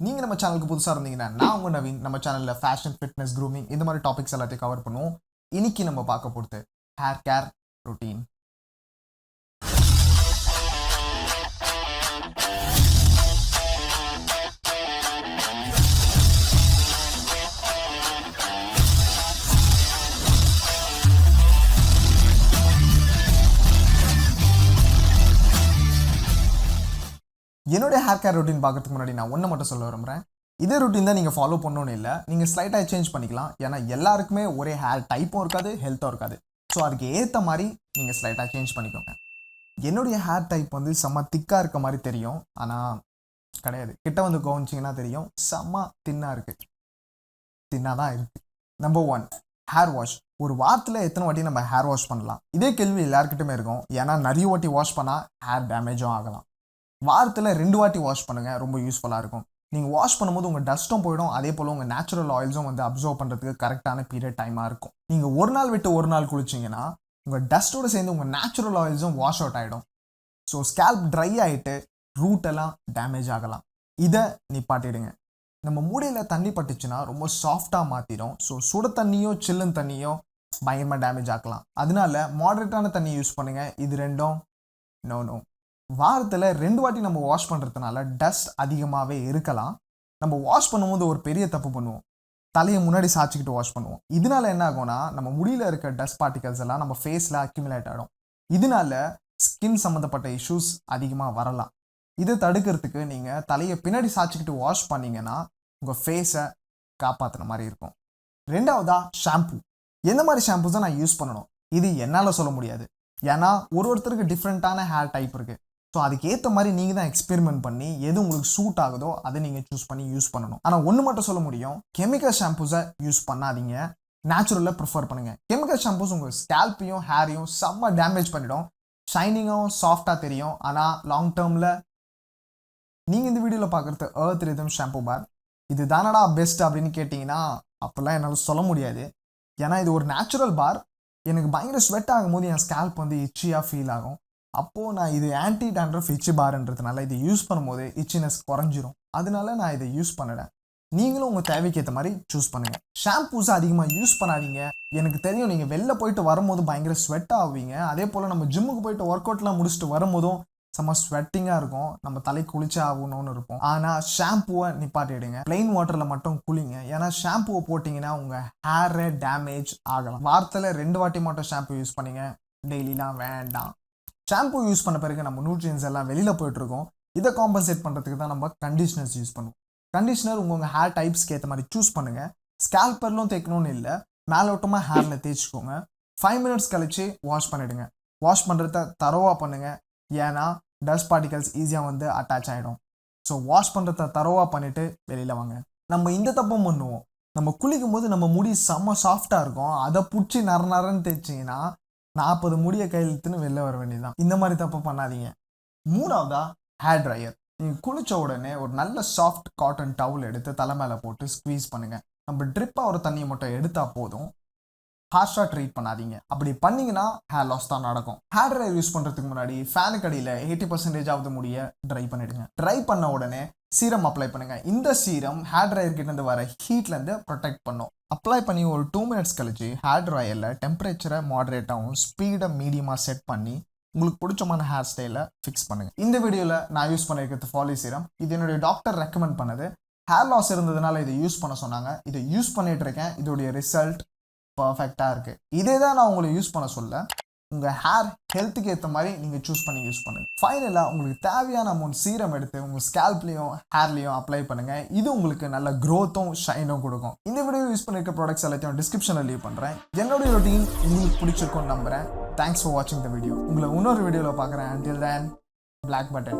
நீங்க நம்ம சேனலுக்கு புதுசா இருந்தீங்கன்னா நான் உங்க நவீன். நம்ம சேனல்ல ஃபேஷன், ஃபிட்னஸ், க்ரூமிங் இந்த மாதிரி டாபிக்ஸ் எல்லாத்தையும் கவர் பண்ணுவோம். இன்னைக்கு நம்ம பார்க்க போறது ஹேர் கேர் ரொட்டீன். என்னுடைய ஹேர் கேர் ரொட்டீன் பார்க்கறதுக்கு முன்னாடி நான் ஒன்று மட்டும் சொல்ல விரும்புகிறேன். இதே ரொட்டீன் தான் நீங்கள் ஃபாலோ பண்ணணும்னு இல்லை, நீங்கள் ஸ்லைட்டாக சேஞ்ச் பண்ணிக்கலாம். ஏன்னா எல்லாருக்குமே ஒரே ஹேர் டைப்பும் இருக்காது, ஹெல்த்தும் இருக்காது. ஸோ அதுக்கு ஏற்ற மாதிரி நீங்கள் ஸ்லைட்டாக சேஞ்ச் பண்ணிக்கோங்க. என்னுடைய ஹேர் டைப் வந்து செம்ம திக்காக இருக்க மாதிரி தெரியும், ஆனால் கிடையாது. கிட்ட வந்து கவனிச்சிங்கன்னா தெரியும், செம்ம தின்னாக இருக்குது. தின்னாக தான் இருக்குது. Number 1, hair wash. ஒரு வாரத்தில் எத்தனை வாட்டி நம்ம ஹேர் வாஷ் பண்ணலாம்? இதே கேள்வி எல்லாருக்கிட்டுமே இருக்கும். ஏன்னா நிறைய வாட்டி வாஷ் பண்ணால் ஹேர் டேமேஜும் ஆகலாம். வாரத்தில் 2 வாட்டி வாஷ் பண்ணுங்கள், ரொம்ப யூஸ்ஃபுல்லாக இருக்கும். நீங்கள் வாஷ் பண்ணும்போது உங்கள் டஸ்ட்டும் போயிடும், அதே போல் உங்கள் நேச்சுரல் ஆயில்ஸும் வந்து அப்சர்வ் பண்ணுறதுக்கு கரெக்டான பீரியட் டைமாக இருக்கும். நீங்கள் ஒரு நாள் விட்டு ஒரு நாள் குளிச்சிங்கன்னா உங்கள் டஸ்ட்டோடு சேர்ந்து உங்கள் நேச்சுரல் ஆயில்ஸும் வாஷ் அவுட் ஆகிடும். ஸோ ஸ்கேல்ப் ட்ரை ஆகிட்டு ரூட்டெல்லாம் டேமேஜ் ஆகலாம். இதை நிப்பாட்டிடுங்க. நம்ம மூடையில் தண்ணி பட்டுச்சுன்னா ரொம்ப சாஃப்டாக மாற்றிடும். ஸோ சுட தண்ணியோ சில்லுன்னு தண்ணியோ பயங்கரமாக டேமேஜ் ஆக்கலாம். அதனால மாடரேட்டான தண்ணி யூஸ் பண்ணுங்கள். இது ரெண்டும் நோ. வாரத்தில் 2 வாட்டி நம்ம வாஷ் பண்ணுறதுனால டஸ்ட் அதிகமாகவே இருக்கலாம். நம்ம வாஷ் பண்ணும்போது ஒரு பெரிய தப்பு பண்ணுவோம், தலையை முன்னாடி சாய்ச்சிக்கிட்டு வாஷ் பண்ணுவோம். இதனால என்ன ஆகும்னா நம்ம முடியில் இருக்க டஸ்ட் பார்ட்டிகல்ஸ் எல்லாம் நம்ம ஃபேஸில் அக்யூமுலேட் ஆகிடும். இதனால ஸ்கின் சம்மந்தப்பட்ட இஷ்யூஸ் அதிகமாக வரலாம். இதை தடுக்கிறதுக்கு நீங்கள் தலையை பின்னாடி சாய்ச்சிக்கிட்டு வாஷ் பண்ணிங்கன்னா உங்கள் ஃபேஸை காப்பாற்றுன மாதிரி இருக்கும். 2வதா ஷாம்பு. எந்த மாதிரி ஷாம்பூஸ் தான் நான் யூஸ் பண்ணணும்? இது என்னால் சொல்ல முடியாது. ஏன்னா ஒருத்தருக்கு டிஃப்ரெண்ட்டான ஹேர் டைப் இருக்குது. ஸோ அதுக்கேற்ற மாதிரி நீங்கள் தான் எக்ஸ்பெரிமெண்ட் பண்ணி எது உங்களுக்கு சூட் ஆகுதோ அதை நீங்கள் சூஸ் பண்ணி யூஸ் பண்ணணும். ஆனால் ஒன்று மட்டும் சொல்ல முடியும், கெமிக்கல் ஷாம்பூஸை யூஸ் பண்ணாதீங்க, நேச்சுரலாக ப்ரிஃபர் பண்ணுங்கள். கெமிக்கல் ஷாம்பூஸ் உங்கள் ஸ்கேல்ப்பையும் ஹேரையும் செம்ம டேமேஜ் பண்ணிடும். ஷைனிங்கும் சாஃப்டாக தெரியும், ஆனால் லாங் டேர்மில் நீங்கள் இந்த வீடியோவில் பார்க்குறது எர்த் ரிதம் ஷாம்பூ பார், இது தானடா பெஸ்ட் அப்படின்னு கேட்டிங்கன்னா அப்போல்லாம் என்னால் சொல்ல முடியாது. ஏன்னா இது ஒரு நேச்சுரல் பார். எனக்கு பயங்கர ஸ்வெட் ஆகும்போது என் ஸ்கேல்ப் வந்து இச்சியாக ஃபீல் ஆகும். அப்போது நான் இது ஆன்டி டேண்ட்ரஃப் இச்சி பார்ன்றதுனால இதை யூஸ் பண்ணும்போது இச்சினஸ் குறைஞ்சிரும். அதனால நான் இதை யூஸ் பண்ணிடேன். நீங்களும் உங்கள் தேவைக்கு ஏற்ற மாதிரி சூஸ் பண்ணுங்கள். ஷாம்பூஸை அதிகமாக யூஸ் பண்ணாதீங்க. எனக்கு தெரியும் நீங்கள் வெளில போயிட்டு வரும்போது பயங்கர ஸ்வெட் ஆவீங்க. அதே போல் நம்ம ஜிம்முக்கு போயிட்டு ஒர்க் அவுட்லாம் முடிச்சுட்டு வரும்போதும் செம்ம ஸ்வெட்டிங்காக இருக்கும், நம்ம தலை குளிச்சு ஆகணும்னு இருப்போம். ஆனால் ஷாம்புவை நிப்பாட்டிடுங்க, பிளெயின் வாட்டரில் மட்டும் குளிங்க. ஏன்னா ஷாம்புவை போட்டிங்கன்னா உங்கள் ஹேரை டேமேஜ் ஆகலாம். வாரத்தில் 2 வாட்டி மட்டும் ஷாம்பு யூஸ் பண்ணிங்க, டெய்லிலாம் வேண்டாம். ஷாம்பு யூஸ் பண்ண பிறகு நம்ம நியூட்ரியன்ஸ் எல்லாம் வெளியில் போயிட்டுருக்கோம். இதை காம்பன்சேட் பண்ணுறதுக்கு தான் நம்ம கண்டிஷனர்ஸ் யூஸ் பண்ணுவோம். கண்டிஷனர் உங்கள் ஹேர் டைப்ஸ்க்கு ஏற்ற மாதிரி சூஸ் பண்ணுங்கள். ஸ்கேல்பர்லும் தேய்க்கணும்னு இல்லை, மேலோட்டமாக ஹேரில் தேய்ச்சிக்கோங்க. 5 மினிட்ஸ் கழிச்சு வாஷ் பண்ணிவிடுங்க. வாஷ் பண்ணுறத தரோவாக பண்ணுங்கள், ஏன்னா டஸ்ட் பார்ட்டிகல்ஸ் ஈஸியாக வந்து அட்டாச் ஆகிடும். ஸோ வாஷ் பண்ணுறத தரோவாக பண்ணிவிட்டு வெளியில் வாங்க. நம்ம இந்த தப்பும் பண்ணுவோம், நம்ம குளிக்கும் போது நம்ம முடி செம்ம சாஃப்டாக இருக்கும், அதை பிடிச்சி நரன்னு தேய்ச்சிங்கன்னா 40 முடியை கையிலுத்துன்னு வெளில வர வேண்டியதுதான். இந்த மாதிரி தப்பு பண்ணாதீங்க. 3வதா ஹேர் ட்ரையர். நீங்கள் குளிச்ச உடனே ஒரு நல்ல சாஃப்ட் காட்டன் டவுல் எடுத்து தலை மேலே போட்டு ஸ்க்வீஸ் பண்ணுங்கள். நம்ம ட்ரிப்பாக ஒரு தண்ணியை மட்டும் எடுத்தால் போதும், ஹார்ஷாக ட்ரீட் பண்ணாதீங்க. அப்படி பண்ணிங்கன்னா ஹேர் லாஸ் தான் நடக்கும். ஹேர் ட்ரையர் யூஸ் பண்ணுறதுக்கு முன்னாடி ஃபேனுக்கு அடியில் 80% முடியை ட்ரை பண்ணிவிடுங்க. ட்ரை பண்ண உடனே சீரம் அப்ளை பண்ணுங்கள். இந்த சீரம் ஹேர் ட்ரையர் கிட்டேருந்து வர ஹீட்லேருந்து ப்ரொடெக்ட் பண்ணும். அப்ளை பண்ணி ஒரு 2 மினிட்ஸ் கழிச்சு ஹேர் ட்ரையரில் டெம்பரேச்சரை மாடரேட்டாகவும் ஸ்பீடை மீடியமாக செட் பண்ணி உங்களுக்கு பிடிச்சமான ஹேர் ஸ்டைலை ஃபிக்ஸ் பண்ணுங்கள். இந்த வீடியோவில் நான் யூஸ் பண்ணியிருக்கிறது ஃபாலி சீரம். இது என்னுடைய டாக்டர் ரெக்கமெண்ட் பண்ணது. ஹேர் லாஸ் இருந்ததுனால இதை யூஸ் பண்ண சொன்னாங்க. இதை யூஸ் பண்ணிட்டு இருக்கேன். இதோடைய ரிசல்ட் பர்ஃபெக்டாக இருக்குது. இதே தான் நான் உங்களை யூஸ் பண்ண சொல்ல, உங்கள் ஹேர் ஹெல்த்துக்கு ஏற்ற மாதிரி நீங்கள் சூஸ் பண்ணி யூஸ் பண்ணுங்கள். ஃபைனலாக உங்களுக்கு தேவையான அமௌண்ட் சீரம் எடுத்து உங்கள் ஸ்கேல்ப்லேயும் ஹேர்லேயும் அப்ளை பண்ணுங்கள். இது உங்களுக்கு நல்ல க்ரோத்தும் ஷைனும் கொடுக்கும். இந்த வீடியோ யூஸ் பண்ணியிருக்க ப்ராடக்ட்ஸ் எல்லாத்தையும் டிஸ்கிரிப்ஷனில் லீவ் பண்ணுறேன். என்னுடைய ரொட்டீன் உங்களுக்கு பிடிச்சிருக்கும்னு நம்புகிறேன். தேங்க்ஸ் ஃபார் வாட்சிங் த வீடியோ. உங்களை இன்னொரு வீடியோவில் பார்க்குறேன். Until then, black button.